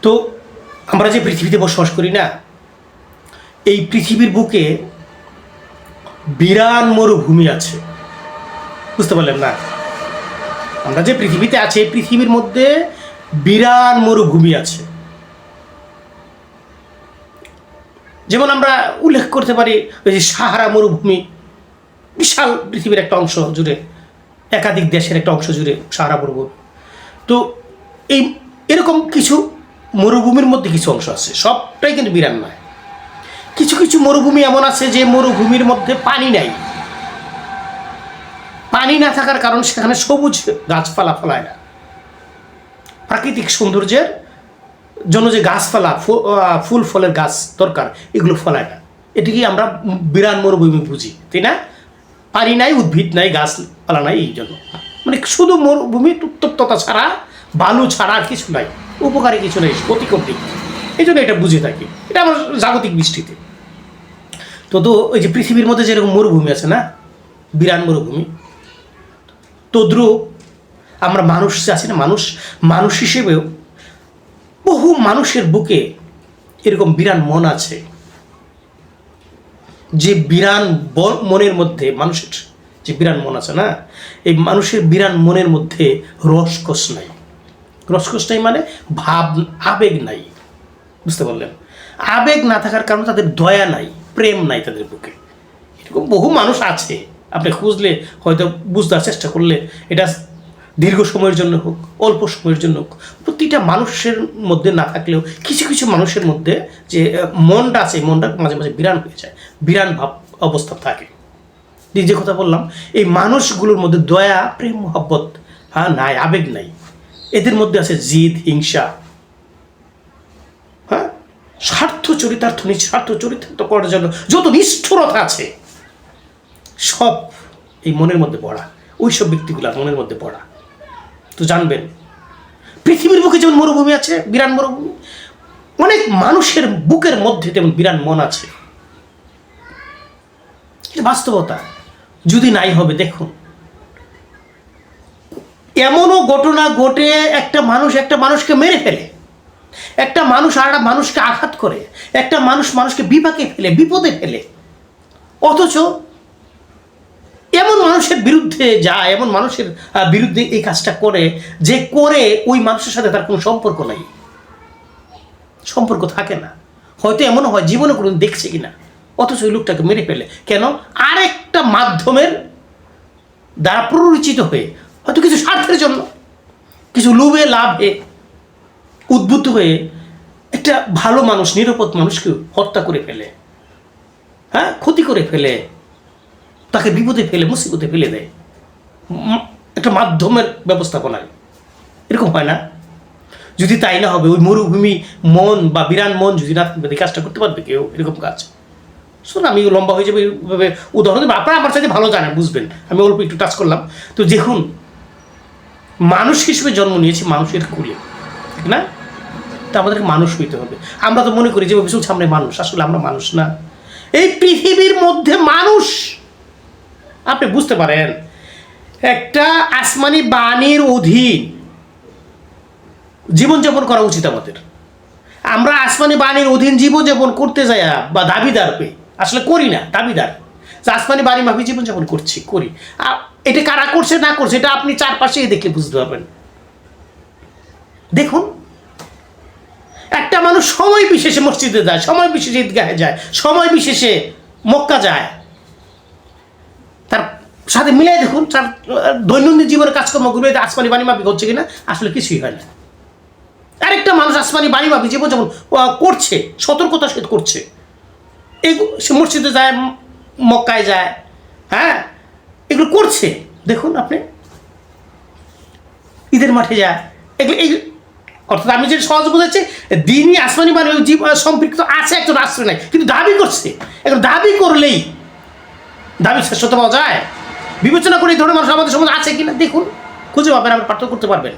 তো আমরা যে পৃথিবীতে বসবাস করি না, এই পৃথিবীর বুকে বিরান মরুভূমি আছে। বুঝতে পারলেন না? আমরা যে পৃথিবীতে আছি, পৃথিবীর মধ্যে বিরান মরুভূমি আছে। যেমন আমরা উল্লেখ করতে পারি ওই যে সাহারা মরুভূমি, বিশাল পৃথিবীর একটা অংশ জুড়ে, একাধিক দেশের একটা অংশ জুড়ে সাহারা মরুভূমি। তো এই এরকম কিছু মরুভূমির মধ্যে কিছু অংশ আছে, সবটাই কিন্তু বিরান নয়। কিছু কিছু মরুভূমি এমন আছে যে মরুভূমির মধ্যে পানি নাই। পানি না থাকার কারণ সেখানে সবুজ গাছপালা ফলায় না। প্রাকৃতিক সৌন্দর্যের জন্য যে গাছপালা, ফুল ফলের গাছ দরকার, এগুলো ফলায় না। এটিকে আমরা বিরান মরুভূমি বুঝি, তাই না? পানি নাই, উদ্ভিদ নাই, গাছপালা নাই, এই জন্য মানে শুধু মরুভূমি, উত্তপ্ততা ছাড়া, বালু ছাড়া আর কিছু নাই, উপকারী কিছু নেই, ক্ষতিকর দিক। এই জন্য এটা বুঝে থাকি, এটা আমার জাগতিক দৃষ্টিতে। তো ওই যে পৃথিবীর মধ্যে যেরকম মরুভূমি আছে না, বিরান মরুভূমি, তদ্রুপ আমরা মানুষ আছি না, মানুষ হিসেবেও বহু মানুষের বুকে এরকম বিরান মন আছে, যে বিরান মনের মধ্যে, মানুষের যে বিরান মন আছে না, এই মানুষের বিরান মনের মধ্যে রসকস নাই। রসকস নাই মানে ভাব, আবেগ নাই। বুঝতে পারলেন? আবেগ না থাকার কারণে তাদের দয়া নাই, প্রেম নাই তাদের বুকে। এরকম বহু মানুষ আছে, আপনি খুঁজলে হয়তো বুঝতে চেষ্টা করলে, এটা দীর্ঘ সময়ের জন্য হোক, অল্প সময়ের জন্য হোক, প্রতিটা মানুষের মধ্যে না থাকলেও কিছু কিছু মানুষের মধ্যে যে মনটা আছে, মনটা মাঝে মাঝে বিরান হয়ে যায়, বিরান ভাব অবস্থা থাকে। যে কথা বললাম, এই মানুষগুলোর মধ্যে দয়া, প্রেম, মহব্বত নাই, আবেগ নাই। এদের মধ্যে আছে জিদ, হিংসা, স্বার্থ চরিতার্থ, নিঃস্বার্থ চরিতার্থ করার জন্য যত নিষ্ঠুরতা আছে, সব এই মনের মধ্যে পড়া, ওই সব ব্যক্তিগুলার মনের মধ্যে পড়া। তো জানবেন, পৃথিবীর বুকে যেমন মরুভূমি আছে, বিরান মরুভূমি, অনেক মানুষের বুকের মধ্যে তেমন বিরান মন আছে। এটা বাস্তবতা। যদি নাই হবে, দেখুন, এমনও ঘটনা ঘটে, একটা মানুষকে মেরে ফেলে, একটা মানুষ আর একটা মানুষকে আঘাত করে, একটা মানুষকে বিপাকে ফেলে, বিপদে ফেলে, অথচ এমন মানুষের বিরুদ্ধে যায়, এমন মানুষের বিরুদ্ধে এই কাজটা করে, যে করে ওই মানুষের সাথে তার কোনো সম্পর্ক নাই, সম্পর্ক থাকে না। হয়তো এমনও হয় জীবনে কোনো দেখছে কিনা, অথচ ওই লোকটাকে মেরে ফেলে। কেন? আরেকটা মাধ্যমের দ্বারা প্ররোচিত হয়ে, হয়তো কিছু স্বার্থের জন্য, কিছু লোভে লাভে উদ্বুদ্ধ হয়ে একটা ভালো মানুষ, নিরাপদ মানুষকে হত্যা করে ফেলে, ক্ষতি করে ফেলে, তাকে বিপদে ফেলে, মুসিবতে ফেলে দেয়, একটা মাধ্যমের ব্যবস্থাপনায়। এরকম হয় না? যদি তাই না হবে, ওই মরুভূমি মন বা বিরান মন যদি না থাকবে, এই কাজটা করতে পারবে কেউ? এরকম কাজ শোন, আমি লম্বা হয়ে যাবে এইভাবে উদাহরণ দেবো, আপনারা আমার সাথে ভালো জানেন, বুঝবেন, আমি অল্প একটু টাচ করলাম। তো দেখুন, মানুষ হিসেবে জন্ম নিয়েছি মানুষের কুলে, ঠিক না? তা আমাদেরকে মানুষ হইতে হবে। আমরা তো মনে করি যে ভবিষ্যৎ সামনে মানুষ, আসলে আমরা মানুষ না। এই পৃথিবীর মধ্যে মানুষ, আপনি বুঝতে পারেন, একটা আসমানি বাণীর অধীন জীবনযাপন করা উচিত আমাদের। আমরা আসমানি বাণীর অধীন জীবনযাপন করতে যাই বা দাবিদার পেয়ে আসলে করি না, দাবিদার যে আসমানি বাণী মাফি জীবনযাপন করি। এটা কারা করছে না করছে, এটা আপনি চারপাশে দেখলে বুঝতে পারবেন। দেখুন, একটা মানুষ সময় বিশেষে মসজিদে যায়, সময় বিশেষে ঈদগাহে যায়, সময় বিশেষে মক্কা যায়, তার সাথে মিলাই দেখুন তার দৈনন্দিন জীবনের কাজকর্মগুলো আসমানি বাণী মাফিক হচ্ছে কিনা, আসলে কিছুই হয় না। আরেকটা মানুষ আসমানি বাণী মাফিক জীবনযাপন করছে, সতর্কতার সহিত করছে, সে মসজিদে যায়, মক্কায় যায়, এগুলো করছে। দেখুন আপনি, ঈদের মাঠে যায়, এগুলো অর্থাৎ আমি যে সহজ বোঝাচ্ছি, দিনই আসমানি বাণী সম্পৃক্ত আছে, একজন আশ্রয় নাই, কিন্তু দাবি করছে। এখন দাবি করলেই দাবি শ্রেষ্ঠতা পাওয়া যায়? বিবেচনা করে এই ধরনের মানুষ আমাদের সমাজে আছে কিনা দেখুন, খুঁজে পাবেন, আপনি পার্থক্য করতে পারবেন।